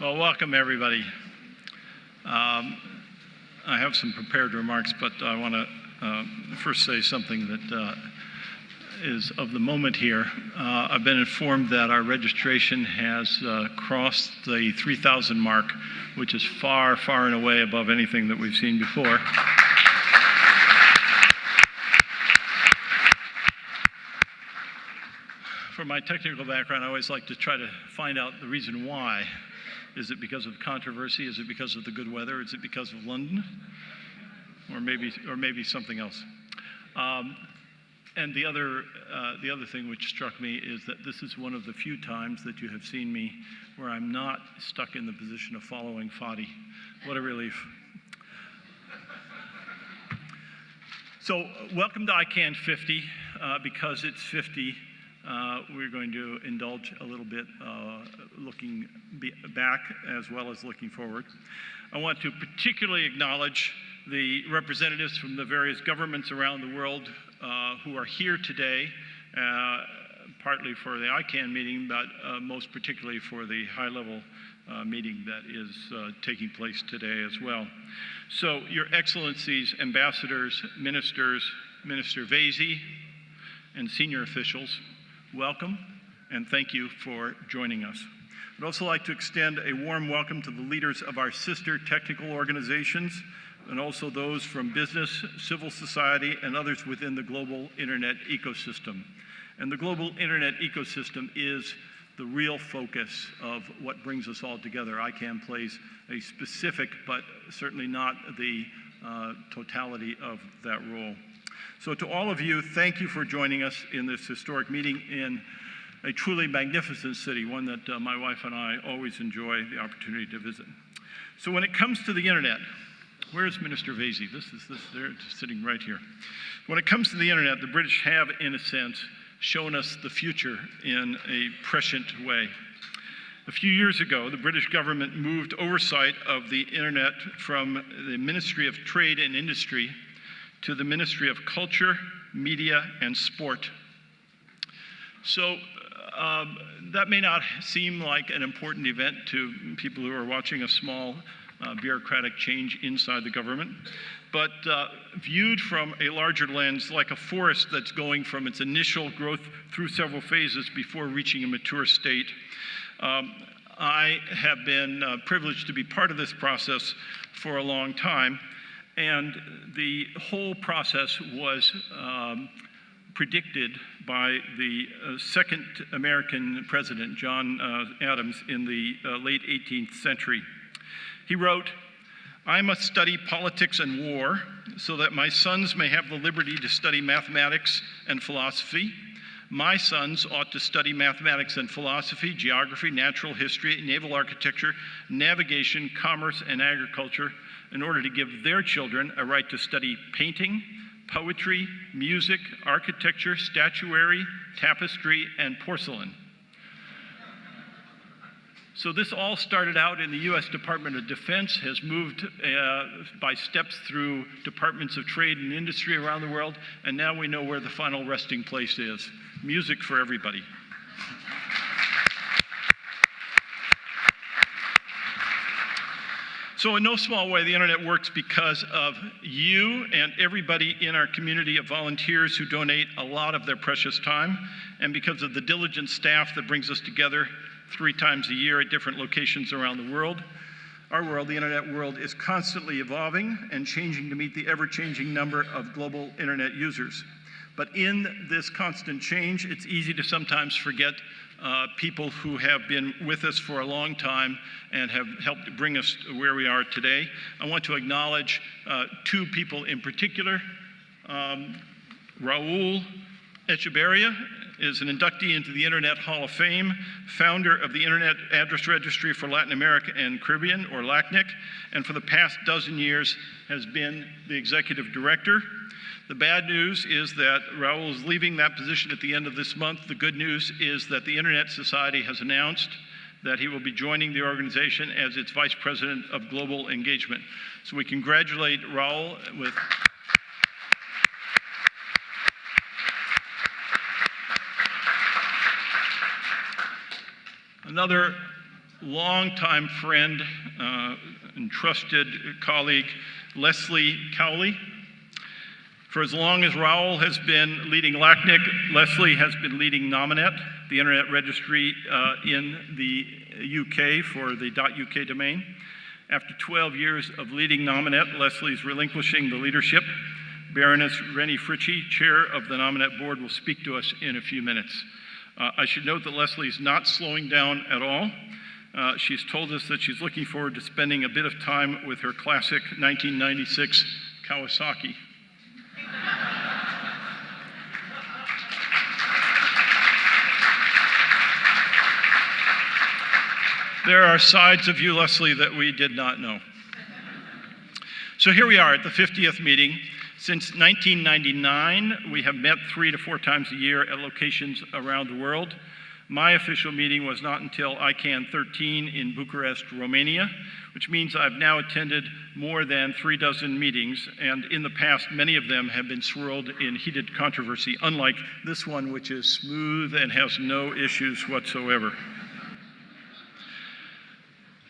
Well, welcome everybody. I have some prepared remarks, but I want to first say something that is of the moment here. I've been informed that our registration has crossed the 3,000 mark, which is far, far and away above anything that we've seen before. For my technical background, I always like to try to find out the reason why. Is it because of controversy? Is it because of the good weather? Is it because of London? Or maybe something else. And the other thing which struck me is that this is one of the few times that you have seen me where I'm not stuck in the position of following Fadi. What a relief. So welcome to ICANN 50. Because it's 50, we're going to indulge a little bit looking back as well as looking forward. I want to particularly acknowledge the representatives from the various governments around the world who are here today, partly for the ICANN meeting, but most particularly for the high-level meeting that is taking place today as well. So, Your Excellencies, ambassadors, ministers, Minister Vaizey, and senior officials, welcome, and thank you for joining us. I'd also like to extend a warm welcome to the leaders of our sister technical organizations, and also those from business, civil society, and others within the global internet ecosystem. And the global internet ecosystem is the real focus of what brings us all together. ICANN plays a specific, but certainly not the totality of that role. So to all of you, thank you for joining us in this historic meeting in a truly magnificent city, one that my wife and I always enjoy the opportunity to visit. So when it comes to the internet, where's Minister Vaizey? They're sitting right here. When it comes to the internet, the British have, in a sense, shown us the future in a prescient way. A few years ago, the British government moved oversight of the internet from the Ministry of Trade and Industry to the Ministry of Culture, Media, and Sport. So that may not seem like an important event to people who are watching a small bureaucratic change inside the government, but viewed from a larger lens, like a forest that's going from its initial growth through several phases before reaching a mature state. I have been privileged to be part of this process for a long time, and the whole process was predicted by the second American president, John Adams, in the late 18th century. He wrote, "I must study politics and war so that my sons may have the liberty to study mathematics and philosophy. My sons ought to study mathematics and philosophy, geography, natural history, naval architecture, navigation, commerce, and agriculture in order to give their children a right to study painting, poetry, music, architecture, statuary, tapestry, and porcelain." So this all started out in the US Department of Defense, has moved by steps through departments of trade and industry around the world, and now we know where the final resting place is. Music for everybody. So in no small way, the internet works because of you and everybody in our community of volunteers who donate a lot of their precious time, and because of the diligent staff that brings us together 3 times a year at different locations around the world. Our world, the internet world, is constantly evolving and changing to meet the ever-changing number of global internet users. But in this constant change, it's easy to sometimes forget people who have been with us for a long time and have helped bring us to where we are today. I want to acknowledge 2 people in particular. Raul Echeverria is an inductee into the Internet Hall of Fame, founder of the Internet Address Registry for Latin America and Caribbean, or LACNIC, and for the past 12 years has been the executive director. The bad news is that Raul is leaving that position at the end of this month. The good news is that the Internet Society has announced that he will be joining the organization as its Vice President of Global Engagement. So we congratulate Raul with Another longtime friend and trusted colleague, Leslie Cowley. For as long as Raoul has been leading LACNIC, Leslie has been leading Nominet, the internet registry in the UK for the .uk domain. After 12 years of leading Nominet, Leslie's relinquishing the leadership. Baroness Rennie Fritchie, chair of the Nominet board, will speak to us in a few minutes. I should note that Leslie is not slowing down at all. She's told us that she's looking forward to spending a bit of time with her classic 1996 Kawasaki. There are sides of you, Leslie, that we did not know. So here we are at the 50th meeting. Since 1999, we have met 3 to 4 times a year at locations around the world. My official meeting was not until ICANN 13 in Bucharest, Romania, which means I've now attended more than 36 meetings, and in the past, many of them have been swirled in heated controversy, unlike this one, which is smooth and has no issues whatsoever.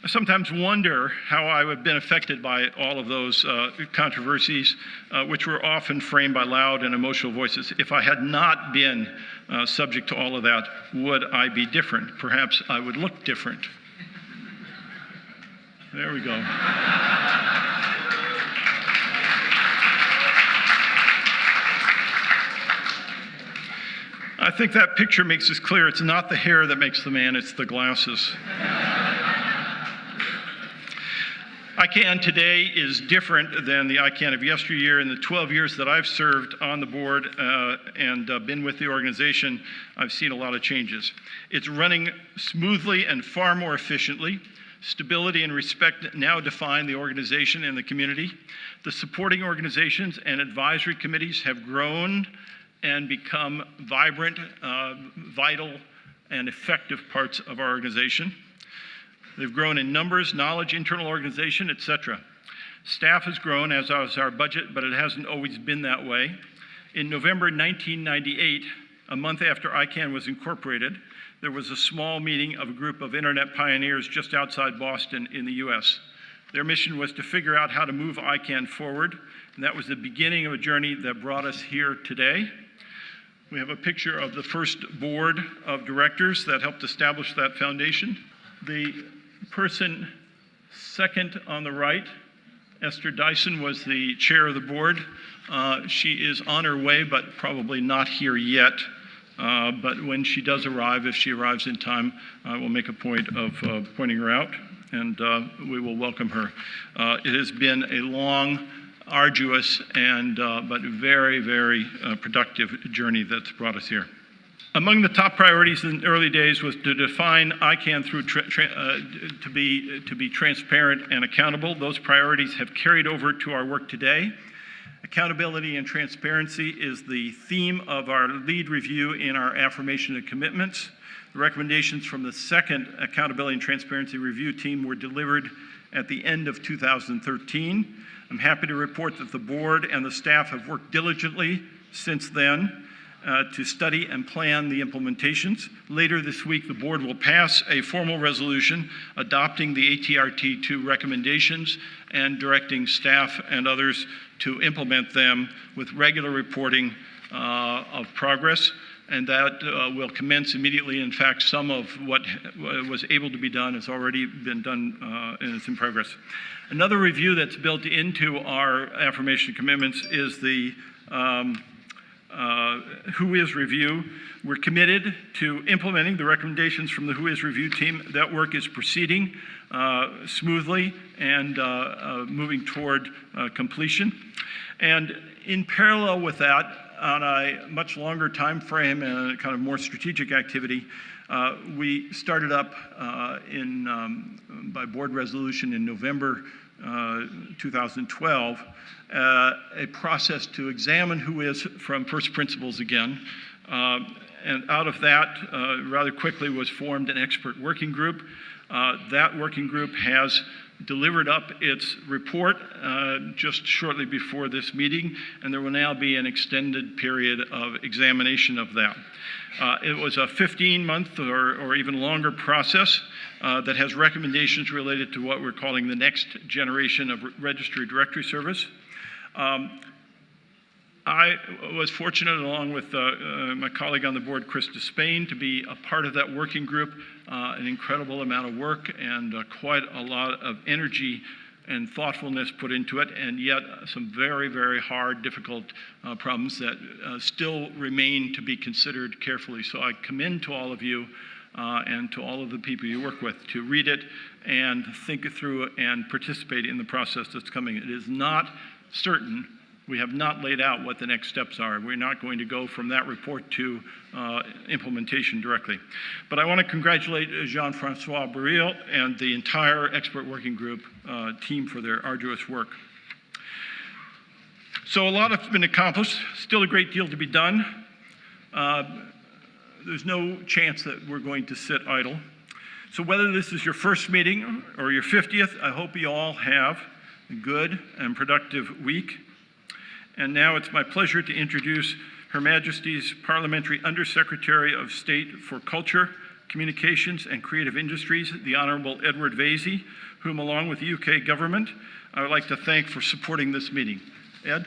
I sometimes wonder how I would have been affected by all of those controversies, which were often framed by loud and emotional voices. If I had not been subject to all of that, would I be different? Perhaps I would look different. There we go. I think that picture makes this clear. It's not the hair that makes the man, it's the glasses. ICANN today is different than the ICANN of yesteryear. In the 12 years that I've served on the board and been with the organization, I've seen a lot of changes. It's running smoothly and far more efficiently. Stability and respect now define the organization and the community. The supporting organizations and advisory committees have grown and become vibrant, vital, and effective parts of our organization. They've grown in numbers, knowledge, internal organization, etc. Staff has grown, as has our budget, but it hasn't always been that way. In November 1998, a month after ICANN was incorporated, there was a small meeting of a group of internet pioneers just outside Boston in the US. Their mission was to figure out how to move ICANN forward, and that was the beginning of a journey that brought us here today. We have a picture of the first board of directors that helped establish that foundation. The person second on the right, Esther Dyson, was the chair of the board. She is on her way, but probably not here yet. But when she does arrive, if she arrives in time, I will make a point of pointing her out, and we will welcome her. It has been a long, arduous, and but very, very productive journey that's brought us here. Among the top priorities in the early days was to define ICANN through to be transparent and accountable. Those priorities have carried over to our work today. Accountability and transparency is the theme of our lead review in our affirmation and commitments. The recommendations from the second Accountability and Transparency Review team were delivered at the end of 2013. I'm happy to report that the board and the staff have worked diligently since then to study and plan the implementations. Later this week, the board will pass a formal resolution adopting the ATRT2 recommendations and directing staff and others to implement them with regular reporting of progress, and that will commence immediately. In fact, some of what was able to be done has already been done and it's in progress. Another review that's built into our affirmation commitments is the Whois review. We're committed to implementing the recommendations from the Whois review team. That work is proceeding smoothly and moving toward completion. And in parallel with that, on a much longer time frame and a kind of more strategic activity, we started up by board resolution in November 2012, a process to examine Whois from first principles again, And out of that, rather quickly was formed an expert working group. That working group has delivered up its report just shortly before this meeting, and there will now be an extended period of examination of that. It was a 15-month or even longer process that has recommendations related to what we're calling the next generation of registry directory service. I was fortunate, along with my colleague on the board, Chris Despain, to be a part of that working group. An incredible amount of work and quite a lot of energy and thoughtfulness put into it, and yet some very, very hard, difficult problems that still remain to be considered carefully. So I commend to all of you and to all of the people you work with to read it and think it through and participate in the process that's coming. It is not certain. We have not laid out what the next steps are. We're not going to go from that report to implementation directly. But I want to congratulate Jean-Francois Baril and the entire expert working group team for their arduous work. So a lot has been accomplished, still a great deal to be done. There's no chance that we're going to sit idle. So whether this is your first meeting or your 50th, I hope you all have a good and productive week. And now it's my pleasure to introduce Her Majesty's Parliamentary Undersecretary of State for Culture, Communications and Creative Industries, the Honourable Edward Vaizey, whom, along with the UK government, I would like to thank for supporting this meeting. Ed?